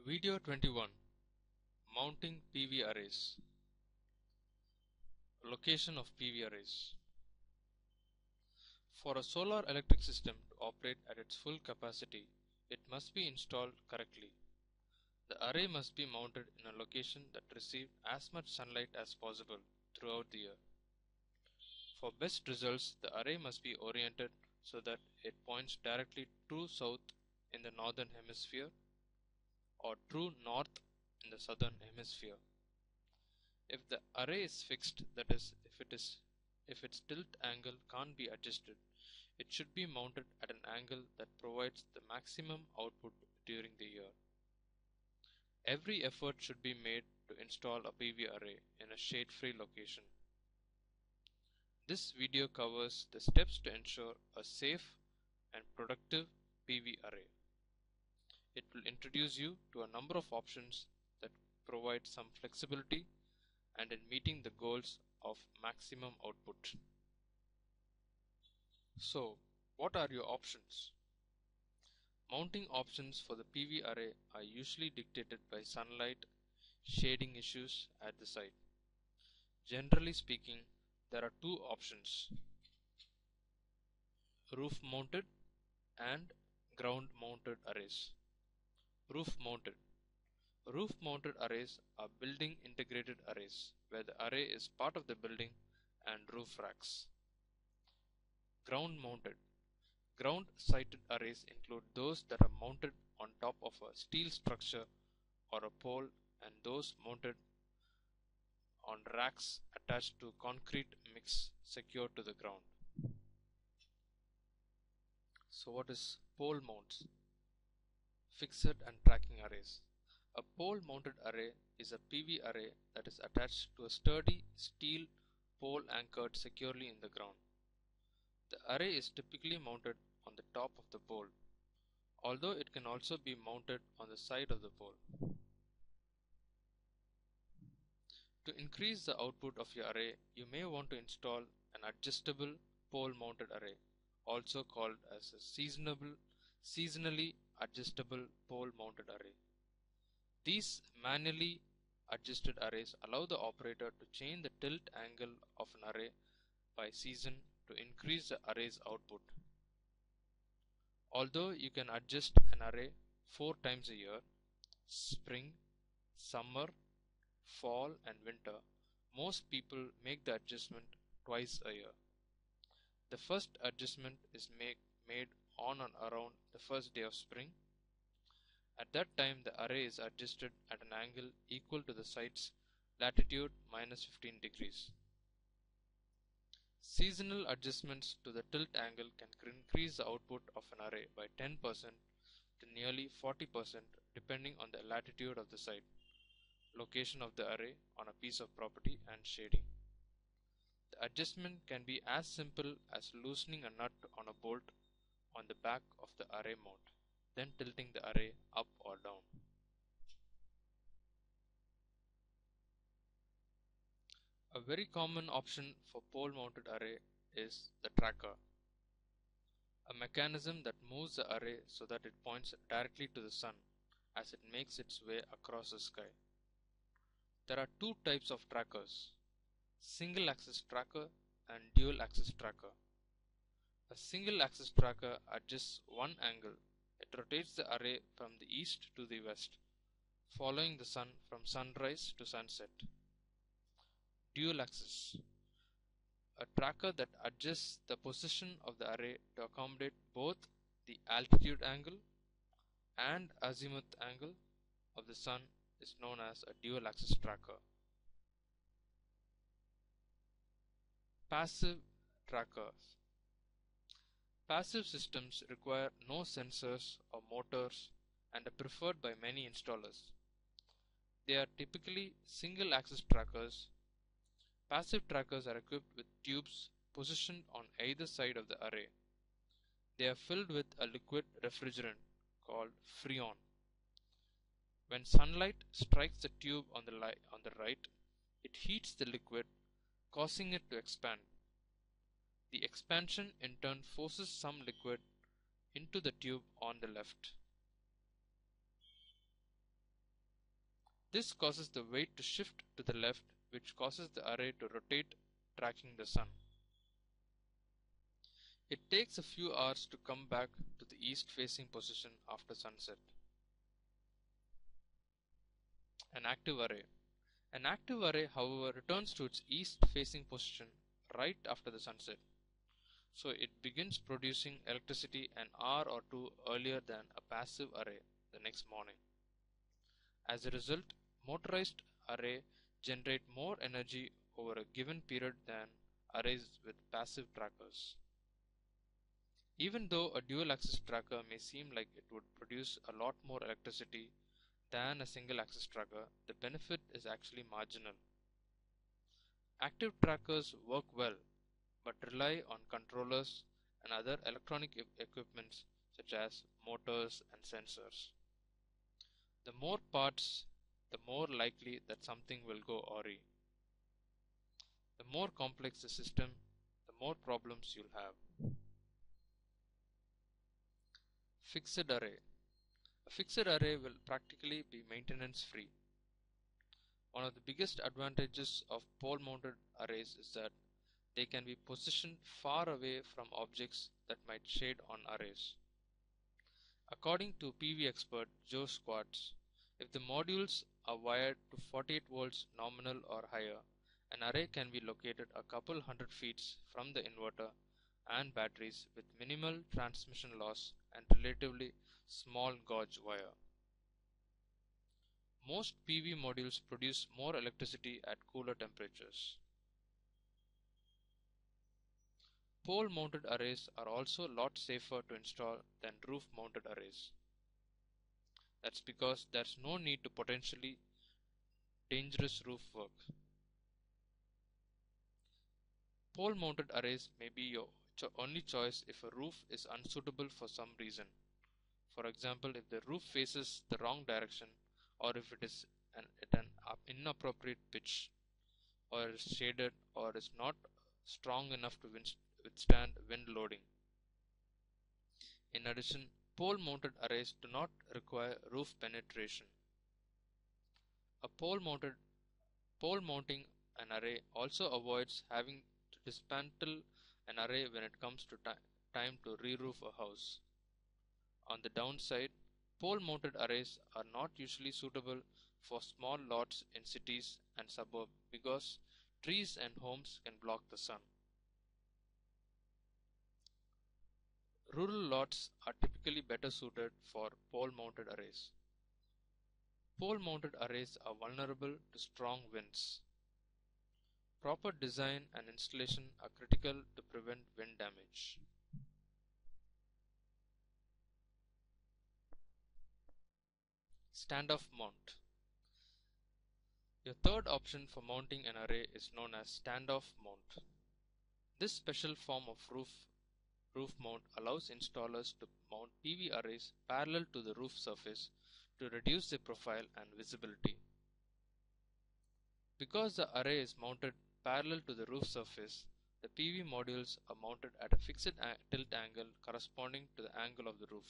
Video 21. Mounting PV arrays. Location of PV arrays. For a solar electric system to operate at its full capacity, it must be installed correctly. The array must be mounted in a location that receives as much sunlight as possible throughout the year. For best results, the array must be oriented so that it points directly true south in the northern hemisphere or true north in the southern hemisphere. If the array is fixed, that is, if its tilt angle can't be adjusted, it should be mounted at an angle that provides the maximum output during the year. Every effort should be made to install a PV array in a shade-free location. This video covers the steps to ensure a safe and productive PV array. It will introduce you to a number of options that provide some flexibility and in meeting the goals of maximum output. So, what are your options? Mounting options for the PV array are usually dictated by sunlight shading issues at the site. Generally speaking, there are two options: roof mounted and ground mounted arrays. Roof mounted. Roof mounted arrays are building integrated arrays where the array is part of the building and roof racks. Ground mounted. Ground sited arrays include those that are mounted on top of a steel structure or a pole and those mounted on racks attached to concrete mix secured to the ground. So what is pole mounts? Fixed and tracking arrays. A pole mounted array is a PV array that is attached to a sturdy steel pole anchored securely in the ground. The array is typically mounted on the top of the pole, although it can also be mounted on the side of the pole. To increase the output of your array, you may want to install an adjustable pole mounted array, also called as a seasonally adjustable pole mounted array. These manually adjusted arrays allow the operator to change the tilt angle of an array by season to increase the array's output. Although you can adjust an array 4 times a year, spring, summer, fall and winter, most people make the adjustment twice a year. The first adjustment is made on and around the first day of spring. At that time, the array is adjusted at an angle equal to the site's latitude minus 15 degrees. Seasonal adjustments to the tilt angle can increase the output of an array by 10% to nearly 40% depending on the latitude of the site, location of the array on a piece of property and shading. The adjustment can be as simple as loosening a nut on a bolt on the back of the array mount, then tilting the array up or down. A very common option for pole mounted array is the tracker, a mechanism that moves the array so that it points directly to the sun as it makes its way across the sky. There are two types of trackers: single axis tracker and dual axis tracker. A single axis tracker adjusts one angle. It rotates the array from the east to the west, following the sun from sunrise to sunset. Dual axis. A tracker that adjusts the position of the array to accommodate both the altitude angle and azimuth angle of the sun is known as a dual axis tracker. Passive trackers. Passive systems require no sensors or motors and are preferred by many installers. They are typically single axis trackers. Passive trackers are equipped with tubes positioned on either side of the array. They are filled with a liquid refrigerant called Freon. When sunlight strikes the tube on the right, it heats the liquid, causing it to expand. The expansion in turn forces some liquid into the tube on the left. This causes the weight to shift to the left, which causes the array to rotate, tracking the sun. It takes a few hours to come back to the east-facing position after sunset. An active array. An active array, however, returns to its east-facing position right after the sunset, so it begins producing electricity an hour or two earlier than a passive array the next morning. As a result, motorized arrays generate more energy over a given period than arrays with passive trackers. Even though a dual-axis tracker may seem like it would produce a lot more electricity than a single-axis tracker, the benefit is actually marginal. Active trackers work well, but rely on controllers and other electronic equipments such as motors and sensors. The more parts, the more likely that something will go awry. The more complex the system, the more problems you'll have. Fixed array. A fixed array will practically be maintenance free. One of the biggest advantages of pole mounted arrays is that they can be positioned far away from objects that might shade on arrays. According to PV expert Joe Squartz, if the modules are wired to 48 volts nominal or higher, an array can be located a couple hundred feet from the inverter and batteries with minimal transmission loss and relatively small gauge wire. Most PV modules produce more electricity at cooler temperatures. Pole mounted arrays are also a lot safer to install than roof mounted arrays. That's because there's no need to potentially dangerous roof work. Pole mounted arrays may be your only choice if a roof is unsuitable for some reason. For example, if the roof faces the wrong direction, or if it is at an inappropriate pitch, or is shaded, or is not strong enough to withstand wind loading. In addition, pole mounted arrays do not require roof penetration. A pole mounting an array also avoids having to dismantle an array when it comes to time to re-roof a house. On the downside, pole mounted arrays are not usually suitable for small lots in cities and suburbs because trees and homes can block the sun. Rural lots are typically better suited for pole mounted arrays. Pole mounted arrays are vulnerable to strong winds. Proper design and installation are critical to prevent wind damage. Standoff mount. Your third option for mounting an array is known as standoff mount. This special form of roof mount allows installers to mount PV arrays parallel to the roof surface to reduce their profile and visibility. Because the array is mounted parallel to the roof surface, the PV modules are mounted at a fixed tilt angle corresponding to the angle of the roof.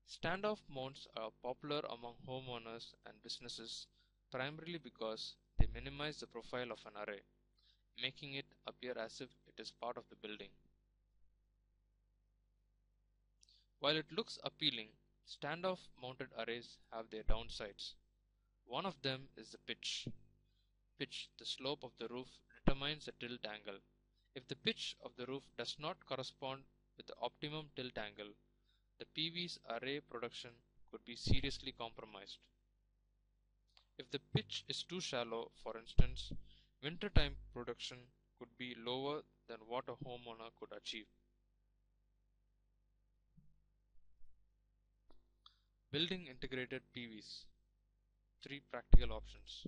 Standoff mounts are popular among homeowners and businesses primarily because they minimize the profile of an array, making it appear as if it is part of the building. While it looks appealing, standoff mounted arrays have their downsides. One of them is the pitch. The slope of the roof, determines the tilt angle. If the pitch of the roof does not correspond with the optimum tilt angle, the PV's array production could be seriously compromised. If the pitch is too shallow, for instance, wintertime production could be lower than what a homeowner could achieve. Building integrated PVs. 3 practical options.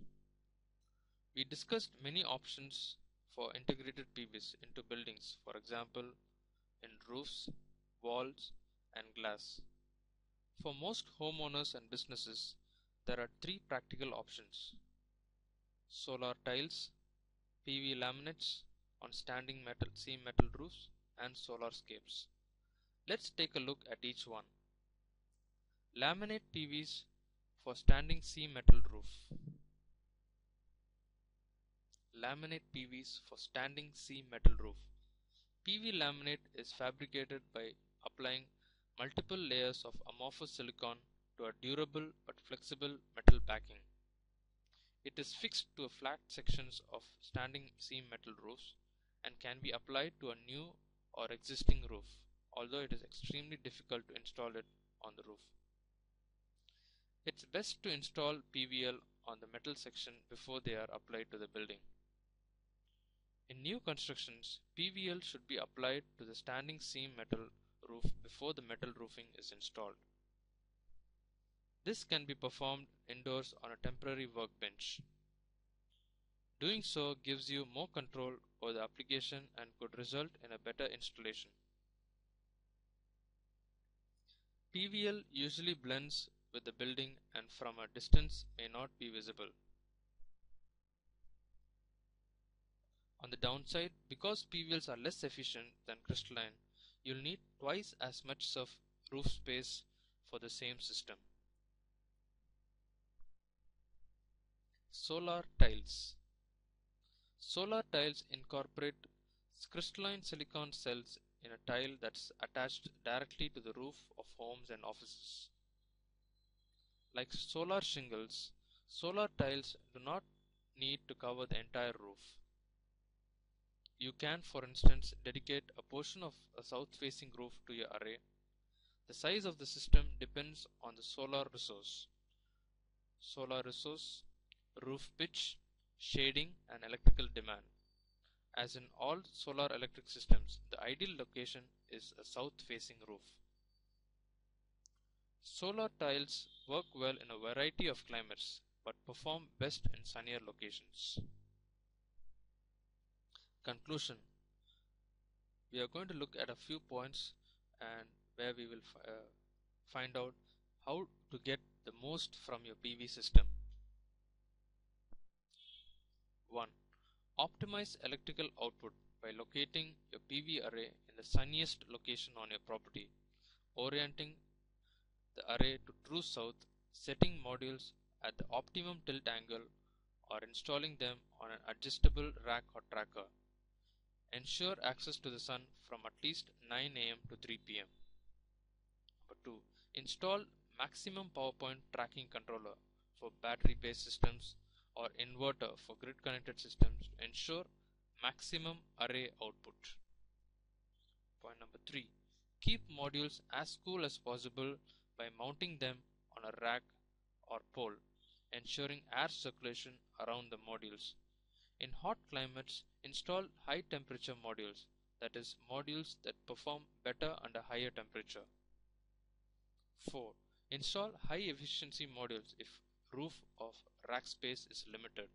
We discussed many options for integrated PVs into buildings, for example, in roofs, walls, and glass. For most homeowners and businesses, there are 3 practical options: solar tiles, PV laminates on standing seam metal roofs, and solarscapes. Let's take a look at each one. Laminate PVs for standing seam metal roof. Laminate PVs for standing seam metal roof. PV laminate is fabricated by applying multiple layers of amorphous silicon to a durable but flexible metal backing. It is fixed to flat sections of standing seam metal roofs and can be applied to a new or existing roof, although it is extremely difficult to install it on the roof. It's best to install PVL on the metal section before they are applied to the building. In new constructions, PVL should be applied to the standing seam metal roof before the metal roofing is installed. This can be performed indoors on a temporary workbench. Doing so gives you more control over the application and could result in a better installation. PVL usually blends with the building and from a distance may not be visible. On the downside, because PVLs are less efficient than crystalline, you'll need twice as much roof space for the same system. Solar tiles. Solar tiles incorporate crystalline silicon cells in a tile that's attached directly to the roof of homes and offices. Like solar shingles, solar tiles do not need to cover the entire roof. You can, for instance, dedicate a portion of a south-facing roof to your array. The size of the system depends on the solar resource, roof pitch, shading, and electrical demand. As in all solar electric systems, the ideal location is a south-facing roof. Solar tiles work well in a variety of climates, but perform best in sunnier locations. Conclusion. We are going to look at a few points and where we will find out how to get the most from your PV system. 1. Optimize electrical output by locating your PV array in the sunniest location on your property, orienting the array to true south, setting modules at the optimum tilt angle, or installing them on an adjustable rack or tracker. Ensure access to the sun from at least 9 am to 3 pm. Number 2. Install maximum power point tracking controller for battery-based systems or inverter for grid-connected systems to ensure maximum array output. Point number 3. Keep modules as cool as possible by mounting them on a rack or pole, ensuring air circulation around the modules. In hot climates, install high temperature modules, that is, modules that perform better under higher temperature. 4. Install high efficiency modules if roof of rack space is limited.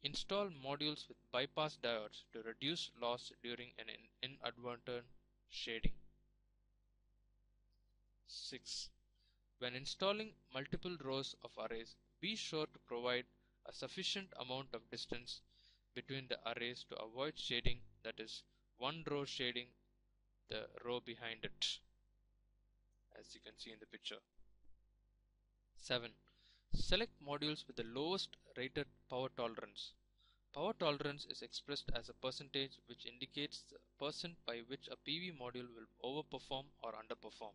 Install modules with bypass diodes to reduce loss during an inadvertent shading. 6. When installing multiple rows of arrays, be sure to provide a sufficient amount of distance between the arrays to avoid shading, that is, one row shading the row behind it, as you can see in the picture. 7. Select modules with the lowest rated power tolerance. Power tolerance is expressed as a percentage which indicates the percent by which a PV module will overperform or underperform.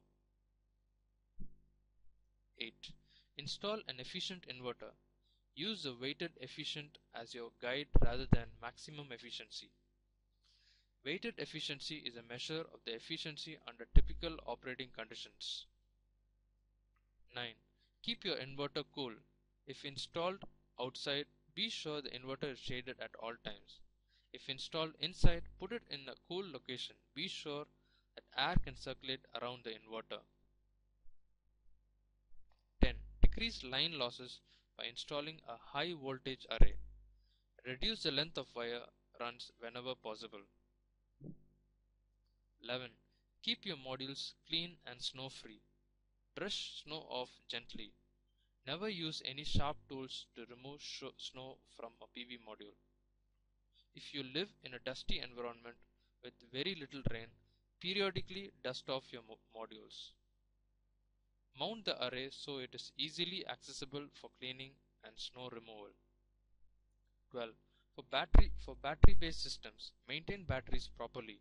8. Install an efficient inverter. Use the weighted efficient as your guide rather than maximum efficiency. Weighted efficiency is a measure of the efficiency under typical operating conditions. 9. Keep your inverter cool. If installed outside, be sure the inverter is shaded at all times. If installed inside, put it in a cool location. Be sure that air can circulate around the inverter. 10. Decrease line losses by installing a high voltage array. Reduce the length of wire runs whenever possible. 11. Keep your modules clean and snow free. Brush snow off gently. Never use any sharp tools to remove snow from a PV module. If you live in a dusty environment with very little rain, periodically dust off your modules. Mount the array so it is easily accessible for cleaning and snow removal. 12. For battery based systems, maintain batteries properly.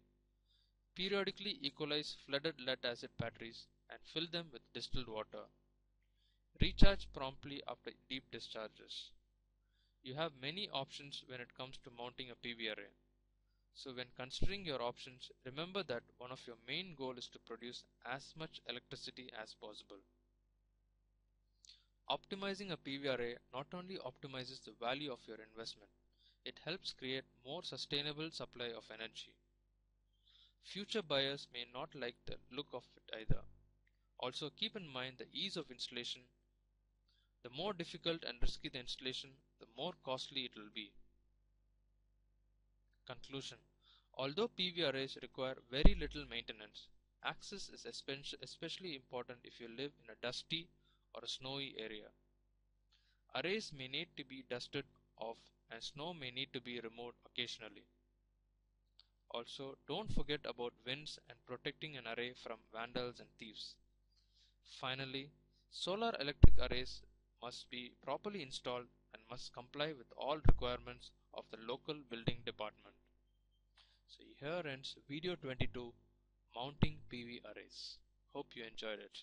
Periodically equalize flooded lead acid batteries and fill them with distilled water. Recharge promptly after deep discharges. You have many options when it comes to mounting a PV array. So when considering your options, remember that one of your main goals is to produce as much electricity as possible. Optimizing a PV array not only optimizes the value of your investment, it helps create more sustainable supply of energy. Future buyers may not like the look of it either. Also keep in mind the ease of installation. The more difficult and risky the installation, the more costly it will be. Conclusion. Although PV arrays require very little maintenance, access is especially important if you live in a dusty or a snowy area. Arrays may need to be dusted off and snow may need to be removed occasionally. Also, don't forget about winds and protecting an array from vandals and thieves. Finally, solar electric arrays must be properly installed and must comply with all requirements of the local building department. So here ends video 22, mounting PV arrays. Hope you enjoyed it.